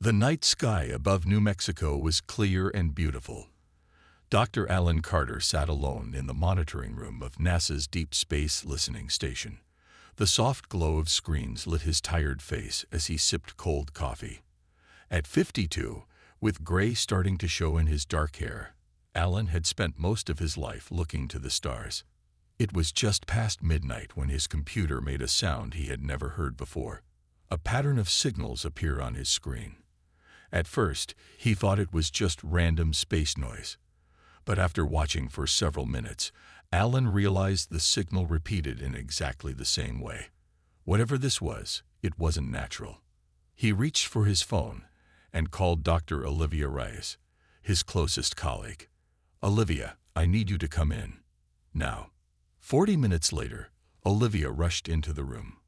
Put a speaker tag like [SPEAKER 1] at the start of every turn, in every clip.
[SPEAKER 1] The night sky above New Mexico was clear and beautiful. Dr. Alan Carter sat alone in the monitoring room of NASA's Deep Space Listening Station. The soft glow of screens lit his tired face as he sipped cold coffee. At 52, with gray starting to show in his dark hair, Alan had spent most of his life looking to the stars. It was just past midnight when his computer made a sound he had never heard before. A pattern of signals appeared on his screen. At first, he thought it was just random space noise. But after watching for several minutes, Alan realized the signal repeated in exactly the same way. Whatever this was, it wasn't natural. He reached for his phone and called Dr. Olivia Rice, his closest colleague. "Olivia, I need you to come in. Now." 40 minutes later, Olivia rushed into the room.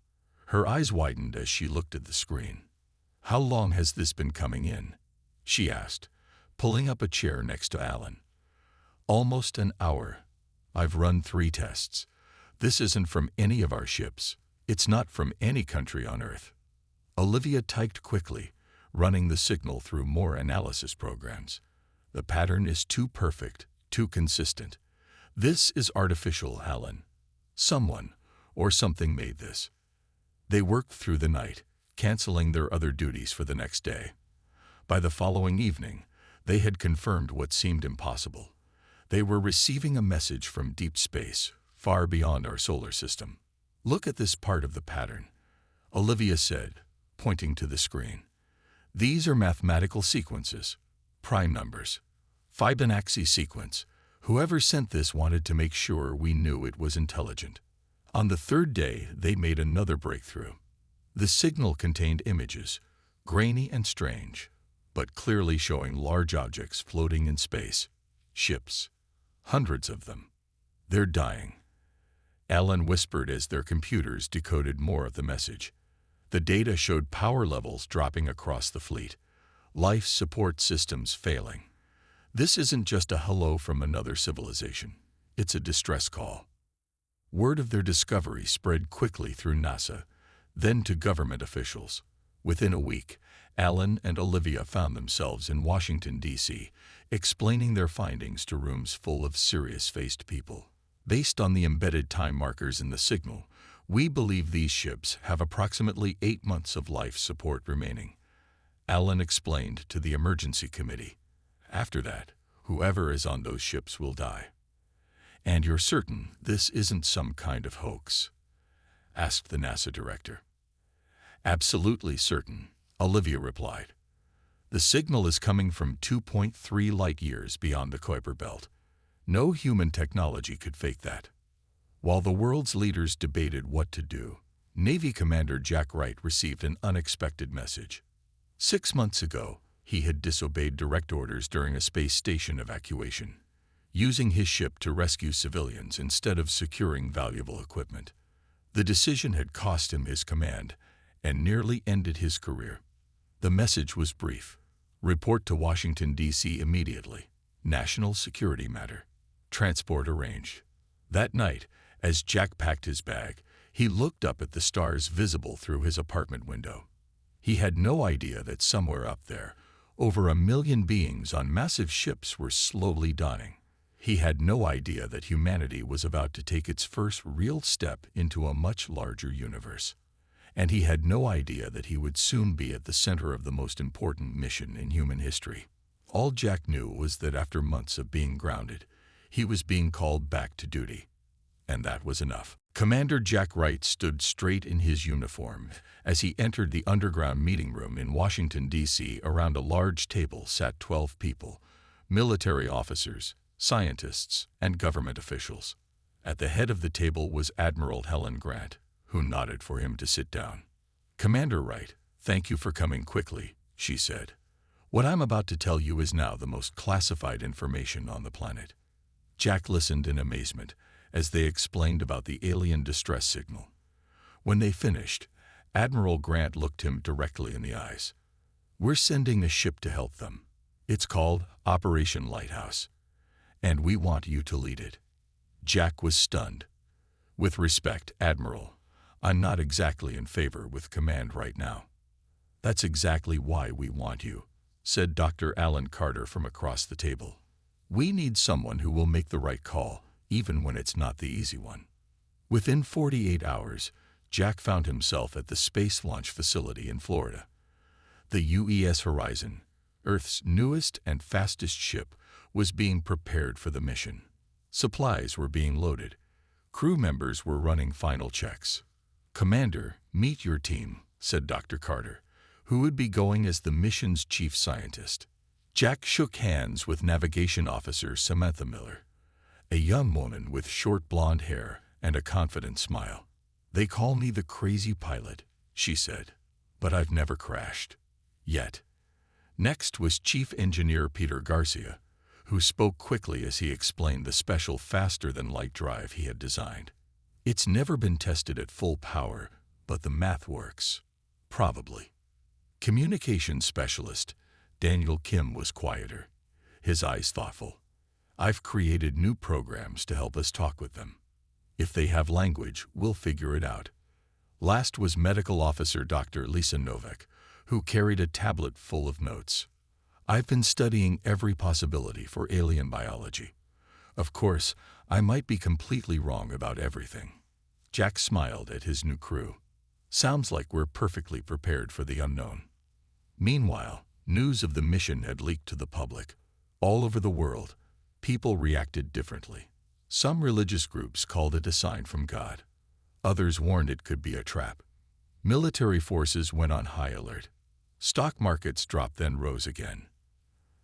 [SPEAKER 1] Her eyes widened as she looked at the screen. "How long has this been coming in?" she asked, pulling up a chair next to Alan. "Almost an hour. I've run 3 tests. This isn't from any of our ships. It's not from any country on Earth." Olivia typed quickly, running the signal through more analysis programs. "The pattern is too perfect, too consistent. This is artificial, Alan. Someone or something made this." They worked through the night, canceling their other duties for the next day. By the following evening, they had confirmed what seemed impossible. They were receiving a message from deep space, far beyond our solar system. "Look at this part of the pattern," Olivia said, pointing to the screen. "These are mathematical sequences, prime numbers, Fibonacci sequence. Whoever sent this wanted to make sure we knew it was intelligent." On the 3rd day, they made another breakthrough. The signal contained images, grainy and strange, but clearly showing large objects floating in space. Ships. Hundreds of them. "They're dying," Alan whispered as their computers decoded more of the message. The data showed power levels dropping across the fleet, life support systems failing. This isn't just a hello from another civilization. It's a distress call. Word of their discovery spread quickly through NASA, then to government officials. Within a week, Alan and Olivia found themselves in Washington, D.C., explaining their findings to rooms full of serious-faced people. "Based on the embedded time markers in the signal, we believe these ships have approximately 8 months of life support remaining," Alan explained to the emergency committee. "After that, whoever is on those ships will die." "And you're certain this isn't some kind of hoax?" asked the NASA director. "Absolutely certain," Olivia replied. "The signal is coming from 2.3 light-years beyond the Kuiper Belt. No human technology could fake that." While the world's leaders debated what to do, Navy Commander Jack Wright received an unexpected message. 6 months ago, he had disobeyed direct orders during a space station evacuation, using his ship to rescue civilians instead of securing valuable equipment. The decision had cost him his command and nearly ended his career. The message was brief: "Report to Washington, D.C. immediately. National security matter. Transport arranged." That night, as Jack packed his bag, he looked up at the stars visible through his apartment window. He had no idea that somewhere up there, over 1 million beings on massive ships were slowly dawning. He had no idea that humanity was about to take its first real step into a much larger universe. And he had no idea that he would soon be at the center of the most important mission in human history. All Jack knew was that after months of being grounded, he was being called back to duty. And that was enough. Commander Jack Wright stood straight in his uniform as he entered the underground meeting room in Washington, D.C. Around a large table sat 12 people, military officers, scientists, and government officials. At the head of the table was Admiral Helen Grant, who nodded for him to sit down. "Commander Wright, thank you for coming quickly," she said. "What I'm about to tell you is now the most classified information on the planet." Jack listened in amazement as they explained about the alien distress signal. When they finished, Admiral Grant looked him directly in the eyes. "We're sending a ship to help them. It's called Operation Lighthouse, and we want you to lead it." Jack was stunned. "With respect, Admiral, I'm not exactly in favor with command right now." "That's exactly why we want you," said Dr. Alan Carter from across the table. "We need someone who will make the right call, even when it's not the easy one." Within 48 hours, Jack found himself at the Space Launch Facility in Florida. The UES Horizon, Earth's newest and fastest ship, was being prepared for the mission. Supplies were being loaded. Crew members were running final checks. "Commander, meet your team," said Dr. Carter, who would be going as the mission's chief scientist. Jack shook hands with Navigation Officer Samantha Miller, a young woman with short blonde hair and a confident smile. "They call me the crazy pilot," she said, "but I've never crashed. Yet." Next was Chief Engineer Peter Garcia, who spoke quickly as he explained the special faster-than-light drive he had designed. "It's never been tested at full power, but the math works. Probably." Communications Specialist Daniel Kim was quieter, his eyes thoughtful. "I've created new programs to help us talk with them. If they have language, we'll figure it out." Last was Medical Officer Dr. Lisa Novak, who carried a tablet full of notes. "I've been studying every possibility for alien biology. Of course, I might be completely wrong about everything." Jack smiled at his new crew. "Sounds like we're perfectly prepared for the unknown." Meanwhile, news of the mission had leaked to the public. All over the world, people reacted differently. Some religious groups called it a sign from God. Others warned it could be a trap. Military forces went on high alert. Stock markets dropped then rose again.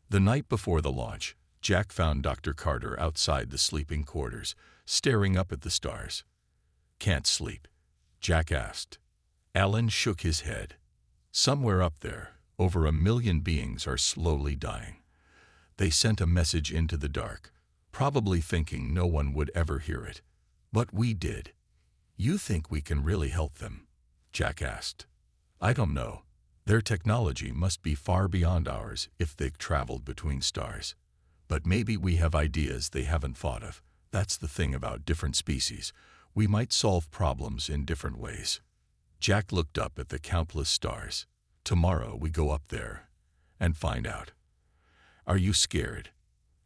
[SPEAKER 1] The night before the launch, Jack found Dr. Carter outside the sleeping quarters, staring up at the stars. "Can't sleep?" Jack asked. Alan shook his head. "Somewhere up there, over 1 million beings are slowly dying. They sent a message into the dark, probably thinking no one would ever hear it. But we did." "You think we can really help them?" Jack asked. "I don't know. Their technology must be far beyond ours if they've traveled between stars. But maybe we have ideas they haven't thought of. That's the thing about different species. We might solve problems in different ways." Jack looked up at the countless stars. "Tomorrow we go up there and find out." "Are you scared?"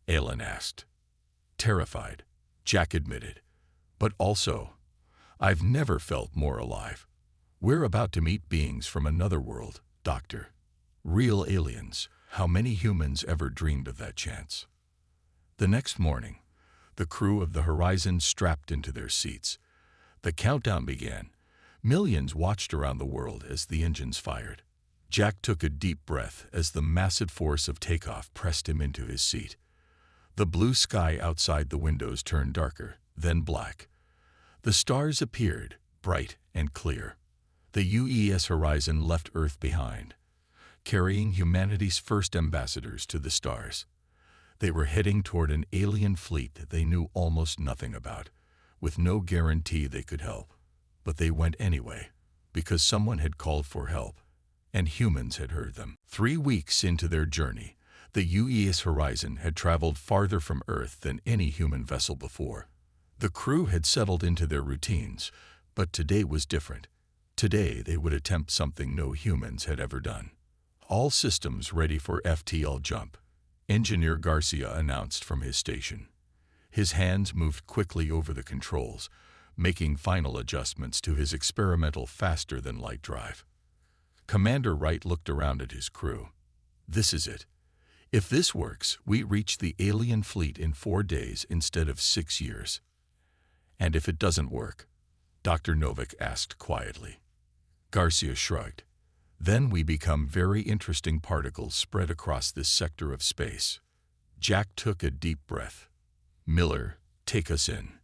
[SPEAKER 1] Alan asked. "Terrified," Jack admitted. "But also, I've never felt more alive. We're about to meet beings from another world, Doctor. Real aliens. How many humans ever dreamed of that chance?" The next morning, the crew of the Horizon strapped into their seats. The countdown began. Millions watched around the world as the engines fired. Jack took a deep breath as the massive force of takeoff pressed him into his seat. The blue sky outside the windows turned darker, then black. The stars appeared, bright and clear. The UES Horizon left Earth behind, carrying humanity's first ambassadors to the stars. They were heading toward an alien fleet that they knew almost nothing about, with no guarantee they could help. But they went anyway, because someone had called for help, and humans had heard them. 3 weeks into their journey, the UES Horizon had traveled farther from Earth than any human vessel before. The crew had settled into their routines, but today was different. Today they would attempt something no humans had ever done. "All systems ready for FTL jump," Engineer Garcia announced from his station. His hands moved quickly over the controls, making final adjustments to his experimental faster-than-light drive. Commander Wright looked around at his crew. "This is it. If this works, we reach the alien fleet in 4 days instead of 6 years." "And if it doesn't work?" Dr. Novak asked quietly. Garcia shrugged. "Then we become very interesting particles spread across this sector of space." Jack took a deep breath. "Miller, take us in."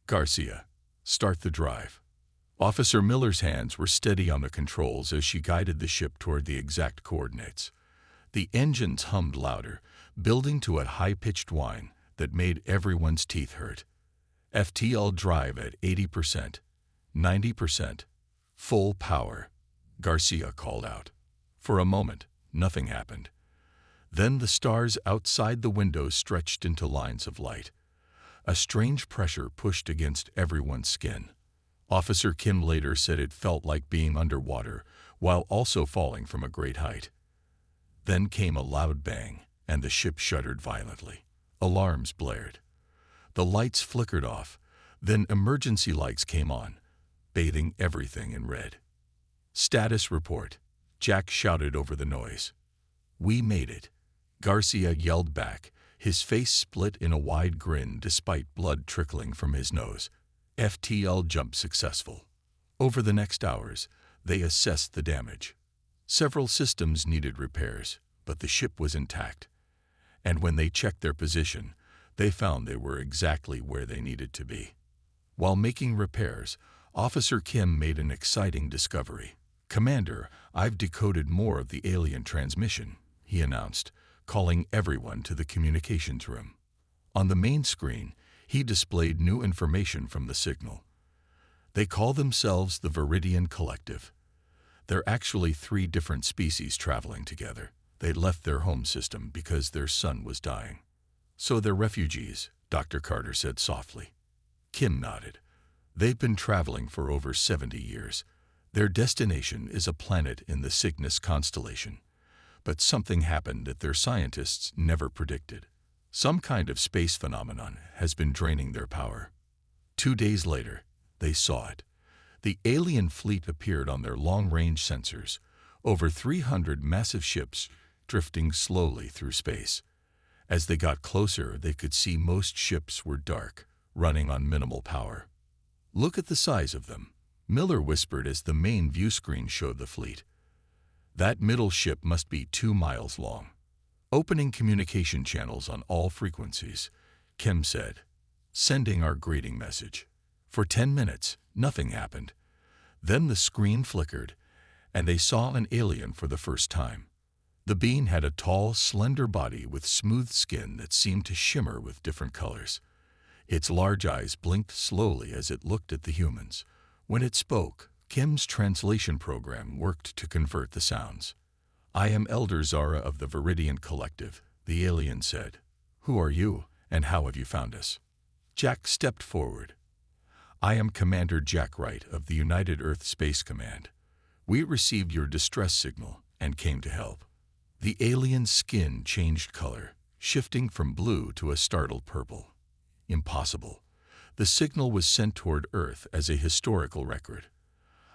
[SPEAKER 1] "Garcia, start the drive." Officer Miller's hands were steady on the controls as she guided the ship toward the exact coordinates. The engines hummed louder, building to a high-pitched whine that made everyone's teeth hurt. "FTL drive at 80%, 90%, full power," Garcia called out. For a moment, nothing happened. Then the stars outside the windows stretched into lines of light. A strange pressure pushed against everyone's skin. Officer Kim later said it felt like being underwater, while also falling from a great height. Then came a loud bang, and the ship shuddered violently. Alarms blared. The lights flickered off, then emergency lights came on, bathing everything in red. "Status report," Jack shouted over the noise. "We made it," Garcia yelled back, his face split in a wide grin despite blood trickling from his nose. FTL jump successful. Over the next hours, they assessed the damage. Several systems needed repairs, but the ship was intact. And when they checked their position, they found they were exactly where they needed to be. While making repairs, Officer Kim made an exciting discovery. "Commander, I've decoded more of the alien transmission," he announced, calling everyone to the communications room. On the main screen, he displayed new information from the signal. They call themselves the Viridian Collective. They're actually 3 different species traveling together. They left their home system because their sun was dying. "So they're refugees," Dr. Carter said softly. Kim nodded. "They've been traveling for over 70 years. Their destination is a planet in the Cygnus constellation. But something happened that their scientists never predicted. Some kind of space phenomenon has been draining their power." 2 days later, they saw it. The alien fleet appeared on their long-range sensors, over 300 massive ships drifting slowly through space. As they got closer, they could see most ships were dark, running on minimal power. "Look at the size of them," Miller whispered as the main view screen showed the fleet. "That middle ship must be 2 miles long." "Opening communication channels on all frequencies," Kim said, "sending our greeting message." For 10 minutes, nothing happened. Then the screen flickered, and they saw an alien for the first time. The being had a tall, slender body with smooth skin that seemed to shimmer with different colors. Its large eyes blinked slowly as it looked at the humans. When it spoke, Kim's translation program worked to convert the sounds. "I am Elder Zara of the Viridian Collective," the alien said. "Who are you, and how have you found us?" Jack stepped forward. "I am Commander Jack Wright of the United Earth Space Command. We received your distress signal and came to help." The alien's skin changed color, shifting from blue to a startled purple. "Impossible. The signal was sent toward Earth as a historical record.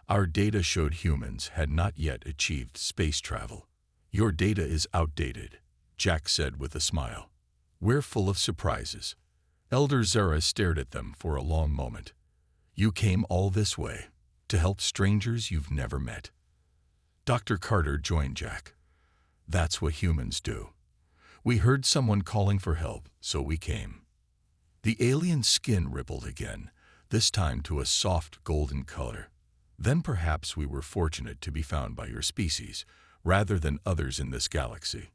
[SPEAKER 1] Our data showed humans had not yet achieved space travel." "Your data is outdated," Jack said with a smile. "We're full of surprises." Elder Zara stared at them for a long moment. "You came all this way to help strangers you've never met." Dr. Carter joined Jack. "That's what humans do. We heard someone calling for help, so we came." The alien's skin rippled again, this time to a soft golden color. "Then perhaps we were fortunate to be found by your species, rather than others in this galaxy."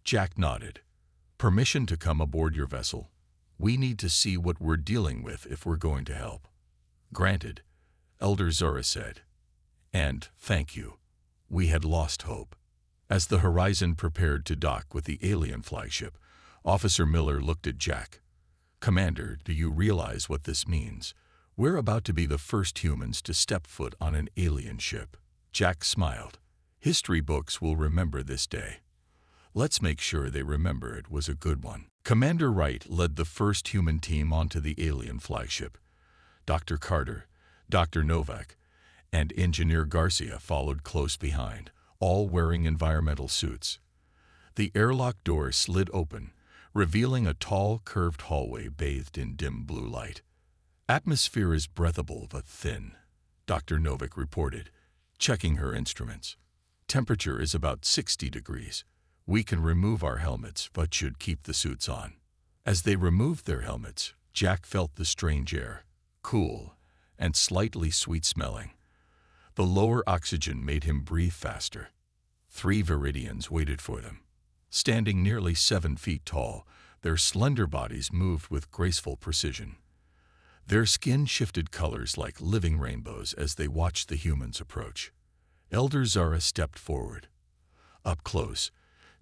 [SPEAKER 1] Jack nodded. "Permission to come aboard your vessel? We need to see what we're dealing with if we're going to help." "Granted," Elder Zora said. "And thank you. We had lost hope." As the Horizon prepared to dock with the alien flagship, Officer Miller looked at Jack. "Commander, do you realize what this means? We're about to be the first humans to step foot on an alien ship." Jack smiled. "History books will remember this day. Let's make sure they remember it was a good one." Commander Wright led the first human team onto the alien flagship. Dr. Carter, Dr. Novak, and Engineer Garcia followed close behind, all wearing environmental suits. The airlock door slid open, revealing a tall, curved hallway bathed in dim blue light. "Atmosphere is breathable but thin," Dr. Novak reported, checking her instruments. "Temperature is about 60 degrees. We can remove our helmets but should keep the suits on." As they removed their helmets, Jack felt the strange air, cool and slightly sweet-smelling. The lower oxygen made him breathe faster. 3 Viridians waited for them. Standing nearly 7 feet tall, their slender bodies moved with graceful precision. Their skin shifted colors like living rainbows as they watched the humans approach. Elder Zara stepped forward. Up close,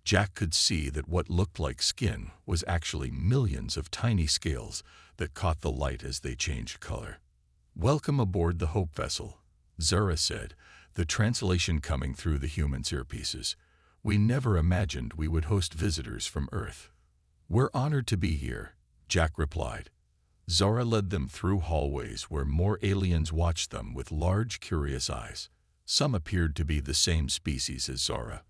[SPEAKER 1] Jack could see that what looked like skin was actually millions of tiny scales that caught the light as they changed color. "Welcome aboard the Hope vessel," Zara said, the translation coming through the human's earpieces. "We never imagined we would host visitors from Earth." "We're honored to be here," Jack replied. Zara led them through hallways where more aliens watched them with large, curious eyes. Some appeared to be the same species as Zara,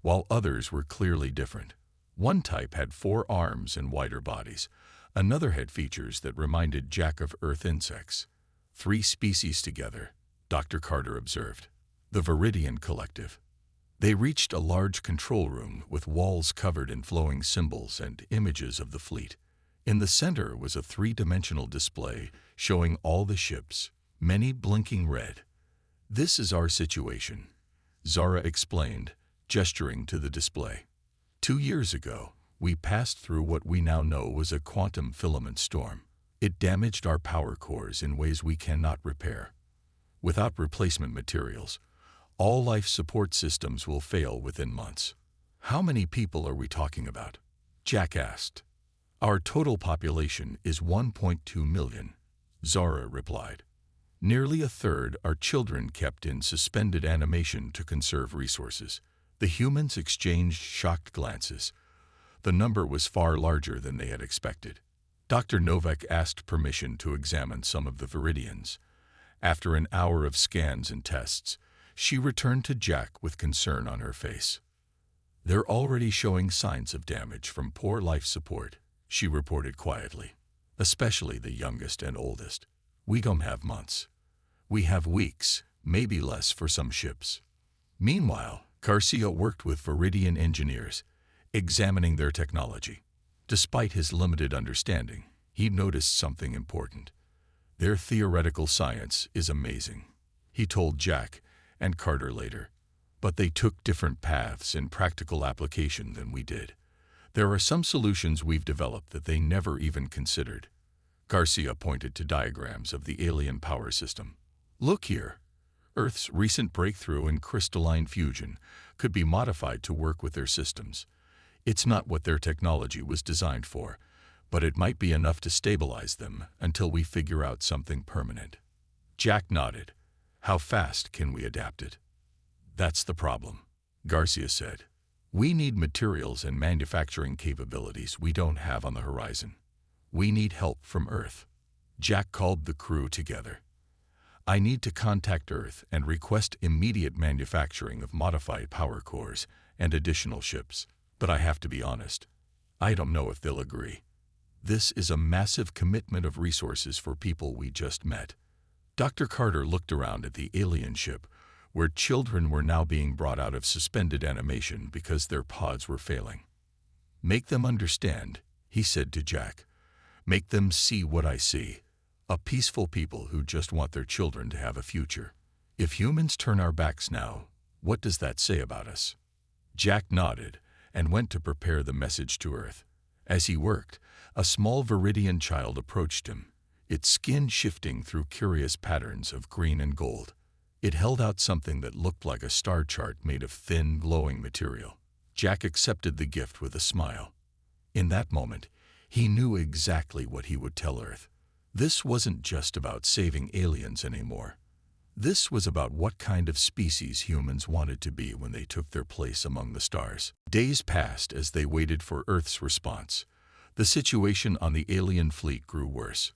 [SPEAKER 1] while others were clearly different. One type had 4 arms and wider bodies. Another had features that reminded Jack of Earth insects. 3 species together, Dr. Carter observed. The Viridian Collective. They reached a large control room with walls covered in flowing symbols and images of the fleet. In the center was a 3-dimensional display showing all the ships, many blinking red. "This is our situation," Zara explained, gesturing to the display. 2 years ago, we passed through what we now know was a quantum filament storm. It damaged our power cores in ways we cannot repair. Without replacement materials, all life support systems will fail within months. "How many people are we talking about?" Jack asked. "Our total population is 1.2 million, Zara replied. "Nearly a third are children kept in suspended animation to conserve resources." The humans exchanged shocked glances. The number was far larger than they had expected. Dr. Novak asked permission to examine some of the Viridians. After an hour of scans and tests, she returned to Jack with concern on her face. "They're already showing signs of damage from poor life support," she reported quietly. "Especially the youngest and oldest. We don't have months. We have weeks, maybe less for some ships." Meanwhile, Garcia worked with Viridian engineers, examining their technology. Despite his limited understanding, he noticed something important. "Their theoretical science is amazing," he told Jack and Carter later. "But they took different paths in practical application than we did. There are some solutions we've developed that they never even considered." Garcia pointed to diagrams of the alien power system. "Look here. Earth's recent breakthrough in crystalline fusion could be modified to work with their systems. It's not what their technology was designed for, but it might be enough to stabilize them until we figure out something permanent." Jack nodded. "How fast can we adapt it?" "That's the problem," Garcia said. "We need materials and manufacturing capabilities we don't have on the horizon. We need help from Earth." Jack called the crew together. "I need to contact Earth and request immediate manufacturing of modified power cores and additional ships. But I have to be honest, I don't know if they'll agree. This is a massive commitment of resources for people we just met." Dr. Carter looked around at the alien ship, where children were now being brought out of suspended animation because their pods were failing. "Make them understand," he said to Jack. "Make them see what I see. A peaceful people who just want their children to have a future. If humans turn our backs now, what does that say about us?" Jack nodded and went to prepare the message to Earth. As he worked, a small Viridian child approached him, its skin shifting through curious patterns of green and gold. It held out something that looked like a star chart made of thin, glowing material. Jack accepted the gift with a smile. In that moment, he knew exactly what he would tell Earth. This wasn't just about saving aliens anymore. This was about what kind of species humans wanted to be when they took their place among the stars. Days passed as they waited for Earth's response. The situation on the alien fleet grew worse.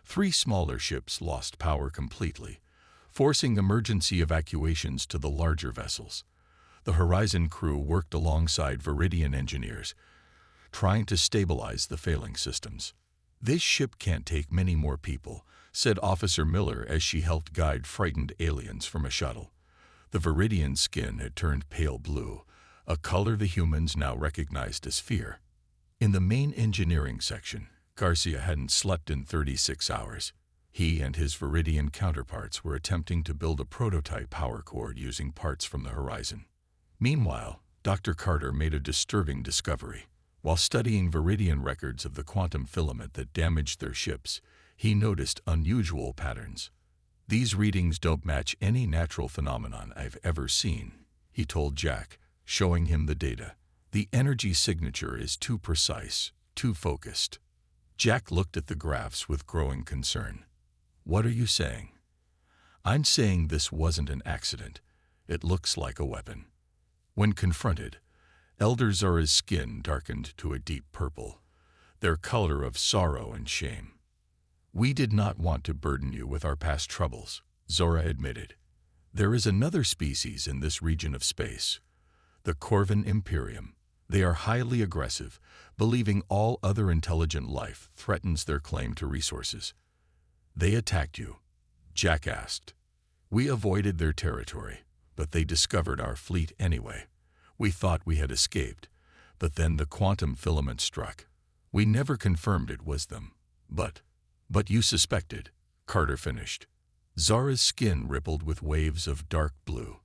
[SPEAKER 1] 3 smaller ships lost power completely, forcing emergency evacuations to the larger vessels. The Horizon crew worked alongside Viridian engineers, trying to stabilize the failing systems. "This ship can't take many more people," said Officer Miller as she helped guide frightened aliens from a shuttle. The Viridian skin had turned pale blue, a color the humans now recognized as fear. In the main engineering section, Garcia hadn't slept in 36 hours. He and his Viridian counterparts were attempting to build a prototype power cord using parts from the Horizon. Meanwhile, Dr. Carter made a disturbing discovery. While studying Viridian records of the quantum filament that damaged their ships, he noticed unusual patterns. "These readings don't match any natural phenomenon I've ever seen," he told Jack, showing him the data. "The energy signature is too precise, too focused." Jack looked at the graphs with growing concern. "What are you saying?" "I'm saying this wasn't an accident. It looks like a weapon. When confronted, Elder Zora's skin darkened to a deep purple, their color of sorrow and shame. "We did not want to burden you with our past troubles," Zora admitted. "There is another species in this region of space, the Corvin Imperium. They are highly aggressive, believing all other intelligent life threatens their claim to resources." "They attacked you?" Jack asked. "We avoided their territory, but they discovered our fleet anyway. We thought we had escaped, but then the quantum filament struck. We never confirmed it was them. But you suspected," Carter finished. Zora's skin rippled with waves of dark blue.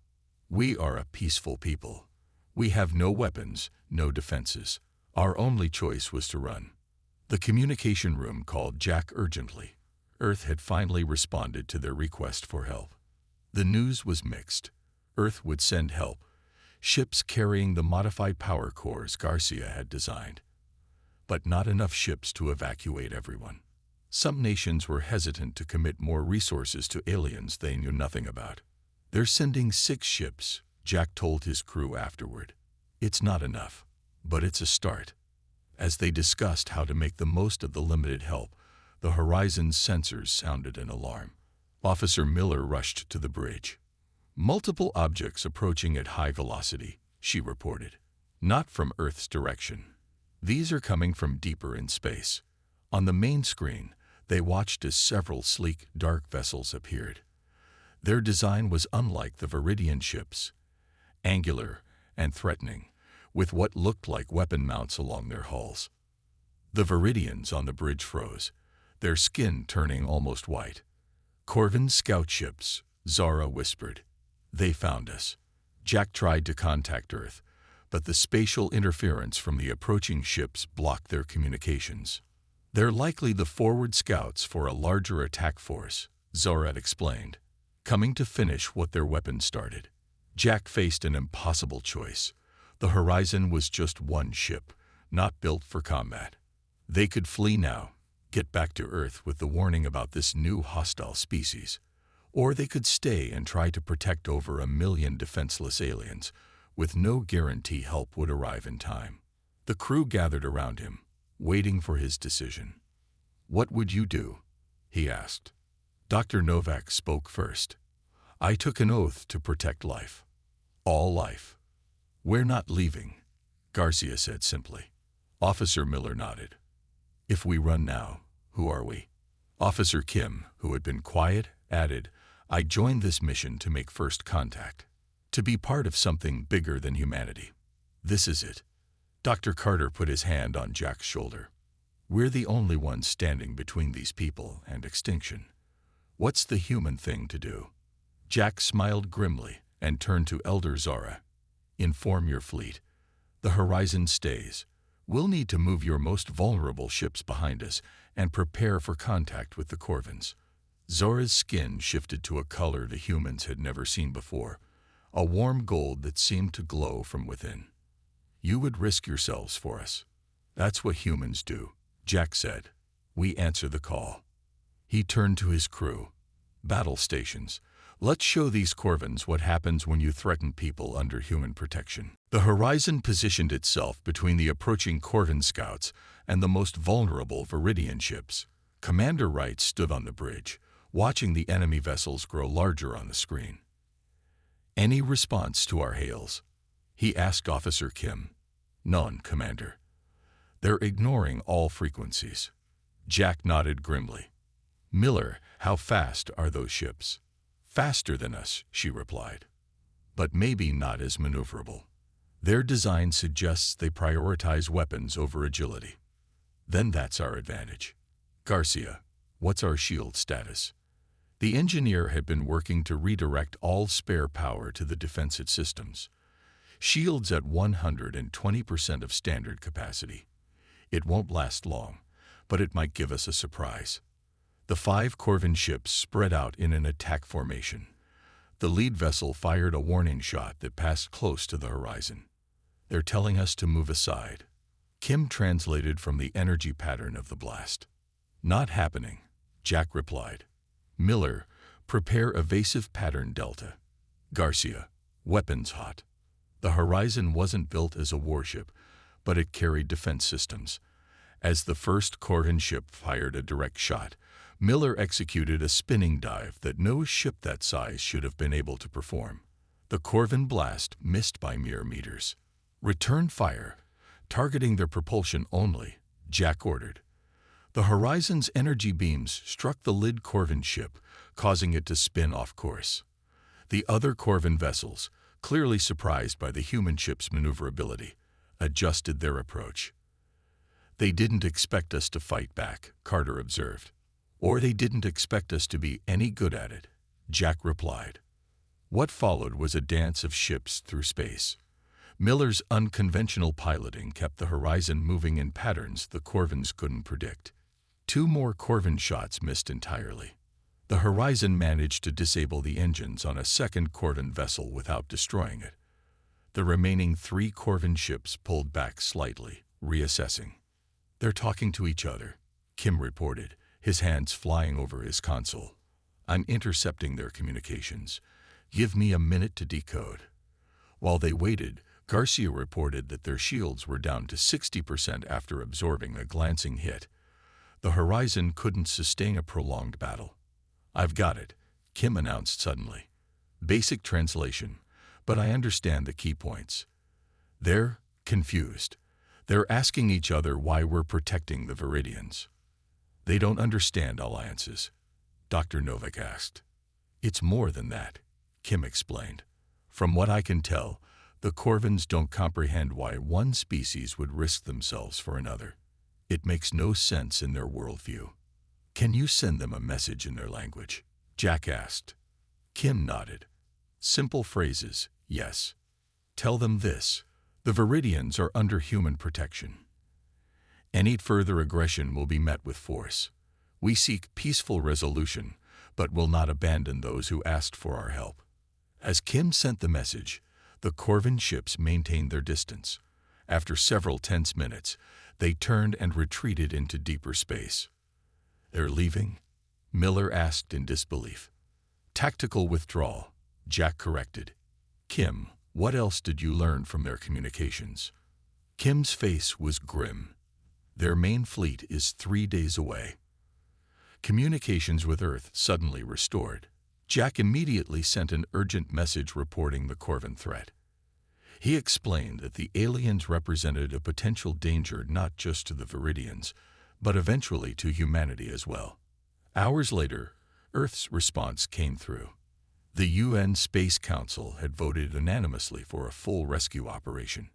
[SPEAKER 1] "We are a peaceful people. We have no weapons, no defenses. Our only choice was to run." The communication room called Jack urgently. Earth had finally responded to their request for help. The news was mixed. Earth would send help, ships carrying the modified power cores Garcia had designed. But not enough ships to evacuate everyone. Some nations were hesitant to commit more resources to aliens they knew nothing about. "They're sending 6 ships," Jack told his crew afterward. "It's not enough, but it's a start." As they discussed how to make the most of the limited help, the Horizon's sensors sounded an alarm. Officer Miller rushed to the bridge. "Multiple objects approaching at high velocity," she reported. "Not from Earth's direction. These are coming from deeper in space." On the main screen, they watched as several sleek, dark vessels appeared. Their design was unlike the Viridian ships, angular and threatening, with what looked like weapon mounts along their hulls. The Viridians on the bridge froze, their skin turning almost white. "Corvin scout ships," Zora whispered. "They found us." Jack tried to contact Earth, but the spatial interference from the approaching ships blocked their communications. "They're likely the forward scouts for a larger attack force," Zora explained, "coming to finish what their weapons started." Jack faced an impossible choice. The Horizon was just one ship, not built for combat. They could flee now, get back to Earth with the warning about this new hostile species. Or they could stay and try to protect over 1 million defenseless aliens, with no guarantee help would arrive in time. The crew gathered around him, waiting for his decision. "What would you do?" he asked. Dr. Novak spoke first. "I took an oath to protect life. All life." "We're not leaving," Garcia said simply. Officer Miller nodded. "If we run now, who are we?" Officer Kim, who had been quiet, added, "I joined this mission to make first contact, to be part of something bigger than humanity. This is it." Dr. Carter put his hand on Jack's shoulder. "We're the only ones standing between these people and extinction. What's the human thing to do?" Jack smiled grimly and turned to Elder Zora. "Inform your fleet. The Horizon stays. We'll need to move your most vulnerable ships behind us and prepare for contact with the Corvins." Zora's skin shifted to a color the humans had never seen before, a warm gold that seemed to glow from within. "You would risk yourselves for us." "That's what humans do," Jack said. "We answer the call." He turned to his crew. "Battle stations. Let's show these Corvins what happens when you threaten people under human protection." The Horizon positioned itself between the approaching Corvin scouts and the most vulnerable Viridian ships. Commander Wright stood on the bridge, watching the enemy vessels grow larger on the screen. "Any response to our hails?" he asked Officer Kim. "None, Commander. They're ignoring all frequencies." Jack nodded grimly. "Miller, how fast are those ships?" "Faster than us," she replied. "But maybe not as maneuverable. Their design suggests they prioritize weapons over agility. Then that's our advantage." "Garcia, what's our shield status?" The engineer had been working to redirect all spare power to the defensive systems. "Shields at 120% of standard capacity. It won't last long, but it might give us a surprise." The 5 Corvin ships spread out in an attack formation. The lead vessel fired a warning shot that passed close to the Horizon. "They're telling us to move aside." Kim translated from the energy pattern of the blast. "Not happening," Jack replied. "Miller, prepare evasive pattern delta." "Garcia, weapons hot. The Horizon wasn't built as a warship, but it carried defense systems. As the first Corvin ship fired a direct shot, Miller executed a spinning dive that no ship that size should have been able to perform. The Corvin blast missed by mere meters. "Return fire, targeting their propulsion only," Jack ordered. The Horizon's energy beams struck the Lid Corvin ship, causing it to spin off course. The other Corvin vessels, clearly surprised by the human ship's maneuverability, adjusted their approach. "They didn't expect us to fight back," Carter observed. "Or they didn't expect us to be any good at it," Jack replied. What followed was a dance of ships through space. Miller's unconventional piloting kept the Horizon moving in patterns the Corvins couldn't predict. 2 more Corvin shots missed entirely. The Horizon managed to disable the engines on a second Corvin vessel without destroying it. The remaining 3 Corvin ships pulled back slightly, reassessing. "They're talking to each other," Kim reported, his hands flying over his console. "I'm intercepting their communications. Give me a minute to decode." While they waited, Garcia reported that their shields were down to 60% after absorbing a glancing hit. The Horizon couldn't sustain a prolonged battle. "I've got it," Kim announced suddenly. "Basic translation, but I understand the key points." "They're confused. They're asking each other why we're protecting the Viridians." "They don't understand alliances," Dr. Novak asked. "It's more than that," Kim explained. "From what I can tell, the Corvins don't comprehend why one species would risk themselves for another. It makes no sense in their worldview." "Can you send them a message in their language?" Jack asked. Kim nodded. "Simple phrases, yes. Tell them this: the Viridians are under human protection. Any further aggression will be met with force. We seek peaceful resolution, but will not abandon those who asked for our help." As Kim sent the message, the Corvin ships maintained their distance. After several tense minutes, they turned and retreated into deeper space. "They're leaving?" Miller asked in disbelief. "Tactical withdrawal," Jack corrected. "Kim, what else did you learn from their communications?" Kim's face was grim. "Their main fleet is 3 days away." Communications with Earth suddenly restored. Jack immediately sent an urgent message reporting the Corvin threat. He explained that the aliens represented a potential danger not just to the Viridians, but eventually to humanity as well. Hours later, Earth's response came through. The UN Space Council had voted unanimously for a full rescue operation.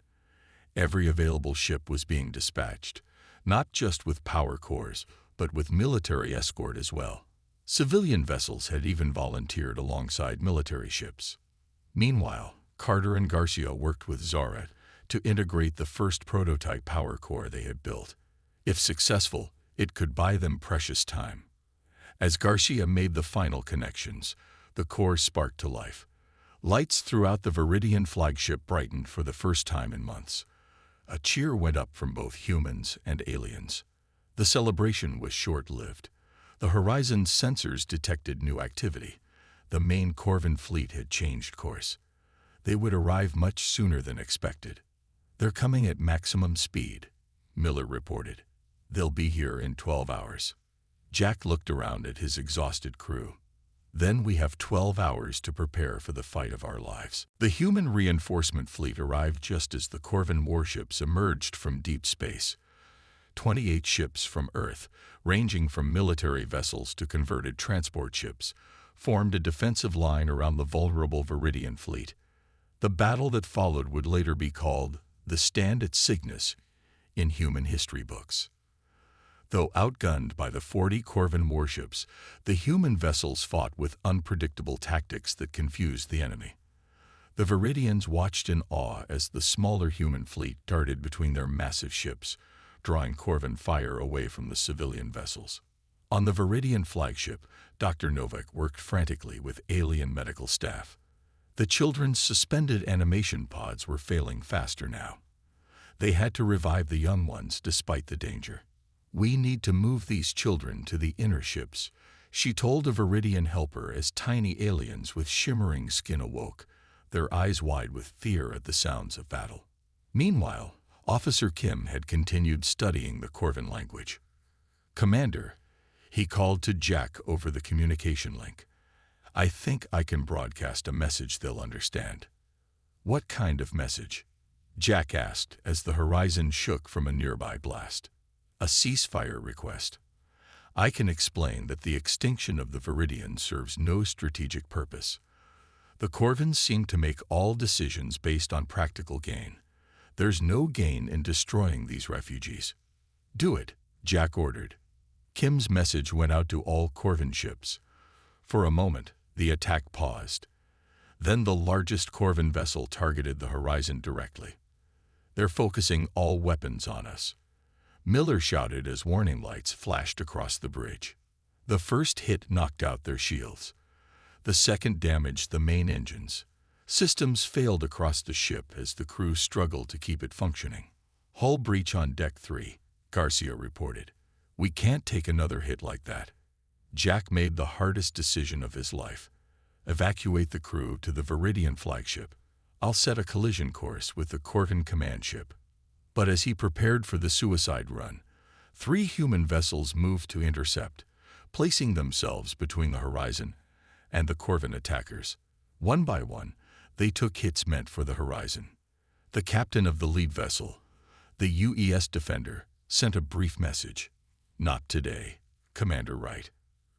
[SPEAKER 1] Every available ship was being dispatched, not just with power cores, but with military escort as well. Civilian vessels had even volunteered alongside military ships. Meanwhile, Carter and Garcia worked with Zara to integrate the first prototype power core they had built. If successful, it could buy them precious time. As Garcia made the final connections, the core sparked to life. Lights throughout the Viridian flagship brightened for the first time in months. A cheer went up from both humans and aliens. The celebration was short-lived. The Horizon's sensors detected new activity. The main Corvin fleet had changed course. They would arrive much sooner than expected. "They're coming at maximum speed," Miller reported. "They'll be here in 12 hours. Jack looked around at his exhausted crew. "Then we have 12 hours to prepare for the fight of our lives." The human reinforcement fleet arrived just as the Corvin warships emerged from deep space. 28 ships from Earth, ranging from military vessels to converted transport ships, formed a defensive line around the vulnerable Viridian fleet. The battle that followed would later be called the Stand at Cygnus in human history books. Though outgunned by the 40 Corvin warships, the human vessels fought with unpredictable tactics that confused the enemy. The Viridians watched in awe as the smaller human fleet darted between their massive ships, drawing Corvin fire away from the civilian vessels. On the Viridian flagship, Dr. Novak worked frantically with alien medical staff. The children's suspended animation pods were failing faster now. They had to revive the young ones despite the danger. "We need to move these children to the inner ships," she told a Viridian helper as tiny aliens with shimmering skin awoke. their eyes wide with fear at the sounds of battle. Meanwhile, Officer Kim had continued studying the Corvan language. "Commander," he called to Jack over the communication link. "I think I can broadcast a message they'll understand." "What kind of message?" Jack asked as the horizon shook from a nearby blast. "A ceasefire request. I can explain that the extinction of the Viridians serves no strategic purpose. The Corvans seem to make all decisions based on practical gain. There's no gain in destroying these refugees." "Do it," Jack ordered. Kim's message went out to all Corvan ships. For a moment, the attack paused. Then the largest Corvan vessel targeted the horizon directly. "They're focusing all weapons on us," Miller shouted as warning lights flashed across the bridge. The first hit knocked out their shields. The second damaged the main engines. Systems failed across the ship as the crew struggled to keep it functioning. "Hull breach on Deck 3, Garcia reported. "We can't take another hit like that." Jack made the hardest decision of his life. Evacuate the crew to the Viridian flagship. I'll set a collision course with the Corvan command ship. But as he prepared for the suicide run, 3 human vessels moved to intercept, placing themselves between the horizon and the Corvan attackers. One by one, they took hits meant for the horizon. The captain of the lead vessel, the UES Defender, sent a brief message. "Not today, Commander Wright.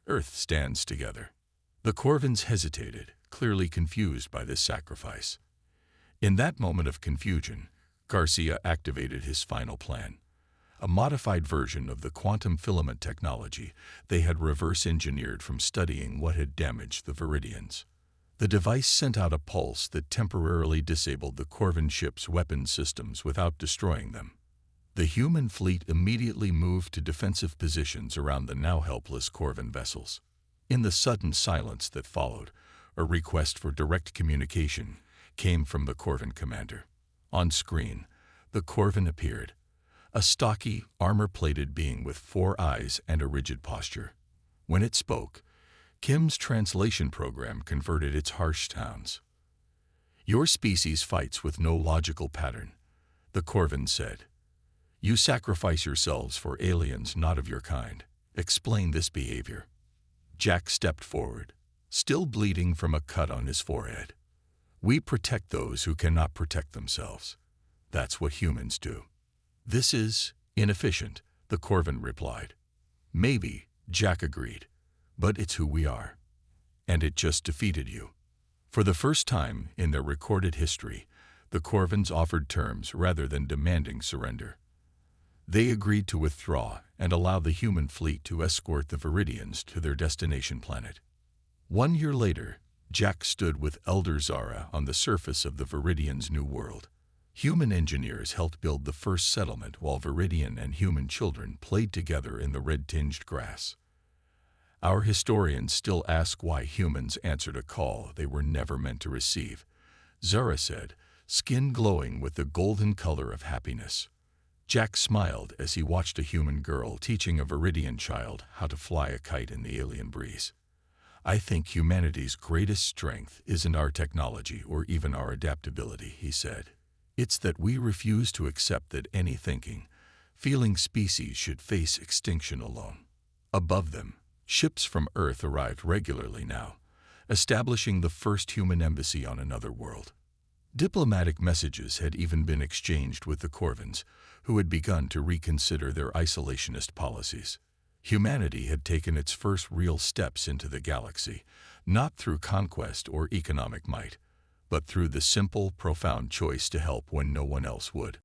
[SPEAKER 1] Earth stands together." The Corvans hesitated, clearly confused by this sacrifice. In that moment of confusion, Garcia activated his final plan. A modified version of the quantum filament technology they had reverse-engineered from studying what had damaged the Viridians. The device sent out a pulse that temporarily disabled the Corvan ship's weapon systems without destroying them. The human fleet immediately moved to defensive positions around the now helpless Corvan vessels. In the sudden silence that followed, a request for direct communication came from the Corvan commander. On screen, the Corvan appeared, a stocky, armor-plated being with 4 eyes and a rigid posture. When it spoke, Kim's translation program converted its harsh sounds. "Your species fights with no logical pattern," the Corvan said. "You sacrifice yourselves for aliens not of your kind. Explain this behavior." Jack stepped forward, still bleeding from a cut on his forehead. "We protect those who cannot protect themselves. That's what humans do." "This is inefficient," the Corvan replied. "Maybe," Jack agreed, "but it's who we are. And it just defeated you." For the first time in their recorded history, the Corvans offered terms rather than demanding surrender. They agreed to withdraw and allow the human fleet to escort the Viridians to their destination planet. 1 year later, Jack stood with Elder Zara on the surface of the Viridians' new world. Human engineers helped build the first settlement while Viridian and human children played together in the red-tinged grass. Our historians still ask why humans answered a call they were never meant to receive, Zara said, skin glowing with the golden color of happiness. Jack smiled as he watched a human girl teaching a Viridian child how to fly a kite in the alien breeze. "I think humanity's greatest strength isn't our technology or even our adaptability," he said. "It's that we refuse to accept that any thinking, feeling species should face extinction alone." Above them, ships from Earth arrived regularly now, establishing the first human embassy on another world. Diplomatic messages had even been exchanged with the Corvans, who had begun to reconsider their isolationist policies. Humanity had taken its first real steps into the galaxy, not through conquest or economic might, but through the simple, profound choice to help when no one else would.